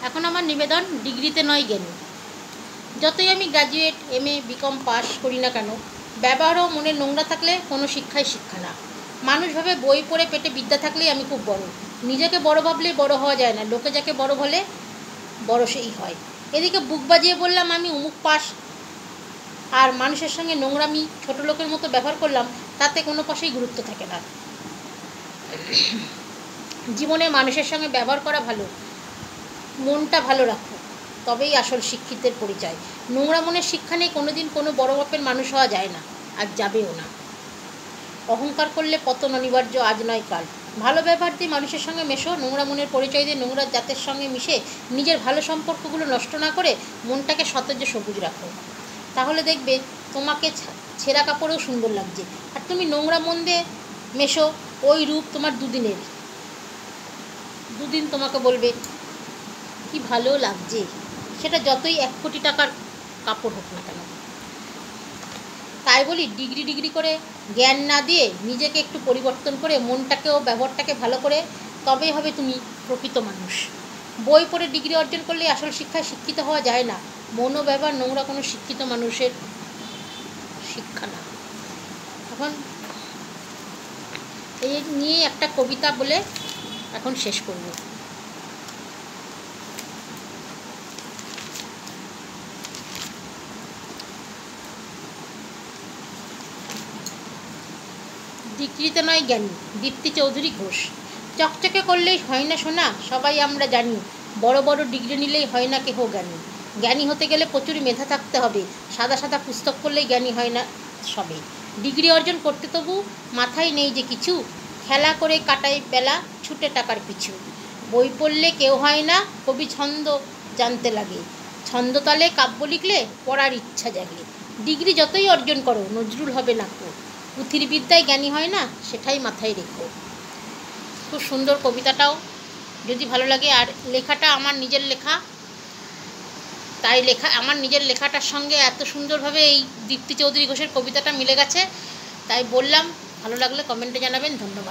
এখন আমার নিবেদন, ডিগ্রিতে নয় জ্ঞানী। যতই আমি গ্র্যাজুয়েট, MA, BCom পাস করি না কেন, ব্যবহার ও মনে নোংরা থাকলে কোনো শিক্ষাই শিক্ষা না। মানুষ ভাবে বই পড়ে পেটে বিদ্যা থাকলেই আমি খুব বড়। নিজেকে বড় ভাবলেই বড় হওয়া যায় না, লোকে যাকে বড় বলে বড় সেই হয়। এদিকে বুক বাজিয়ে বললাম আমি অমুক পাস, আর মানুষের সঙ্গে নোংরামি ছোট লোকের মতো ব্যবহার করলাম, তাতে কোনো পাশেই গুরুত্ব থাকে না। জীবনে মানুষের সঙ্গে ব্যবহার করা ভালো, মনটা ভালো রাখো, তবেই আসল শিক্ষিতের পরিচয়। নোংরা মনের শিক্ষা নেই কোনোদিন কোনো বড় মাপের মানুষ হওয়া যায় না, আর যাবেও না। অহংকার করলে পতন অনিবার্য, আজ নয় কাল। ভালো ব্যবহার দিয়ে মানুষের সঙ্গে মেশো, নোংরা মনের পরিচয় দিয়ে নোংরা জাতের সঙ্গে মিশে নিজের ভালো সম্পর্কগুলো নষ্ট না করে মনটাকে সতেজ সবুজ রাখো। তাহলে দেখবে তোমাকে ছেঁড়া কাপড়েও সুন্দর লাগছে। আর তুমি নোংরা মন দিয়ে মেশো, ওই রূপ তোমার দুদিনের। দুদিন তোমাকে বলবে কি ভালো লাগছে, সেটা যতই 1 কোটি টাকার কাপড় হোক না কেন। তাই বলি ডিগ্রি করে জ্ঞান না দিয়ে নিজেকে একটু পরিবর্তন করে মনটাকে ও ব্যবহারটাকে ভালো করে, তবেই হবে তুমি প্রকৃত মানুষ। বই পড়ে ডিগ্রি অর্জন করলে আসল শিক্ষায় শিক্ষিত হওয়া যায় না। মন ও ব্যবহার নোংরা কোনো শিক্ষিত মানুষের শিক্ষা না। এখন এই নিয়ে একটা কবিতা বলে এখন শেষ করব। ডিগ্রিতে নয় জ্ঞানী, দীপ্তি চৌধুরী ঘোষ। চকচকে করলেই হয় না সোনা, সবাই আমরা জানি। বড় বড় ডিগ্রি নিলেই হয় না কেহ জ্ঞানী। জ্ঞানী হতে গেলে প্রচুর মেধা থাকতে হবে, সাদা সাদা পুস্তক পড়লেই জ্ঞানী হয় না সবে। ডিগ্রি অর্জন করতে তবু মাথায় নেই যে কিছু, খেলা করে কাটাই বেলা ছুটে টাকার পিছু। বই পড়লে কেউ হয় না কবি, ছন্দ জানতে লাগে। ছন্দতালে কাব্য লিখলে পড়ার ইচ্ছা জাগে। ডিগ্রি যতই অর্জন করো নজরুল হবে না কো, পুঁথির বিদ্যায় জ্ঞানী হয় না সেটাই মাথায় রেখো। খুব সুন্দর কবিতাটাও, যদি ভালো লাগে। আর লেখাটা আমার নিজের লেখা, তাই আমার নিজের লেখাটার সঙ্গে এত সুন্দরভাবে এই দীপ্তি চৌধুরী ঘোষের কবিতাটা মিলে গেছে, তাই বললাম। ভালো লাগলে কমেন্টে জানাবেন। ধন্যবাদ।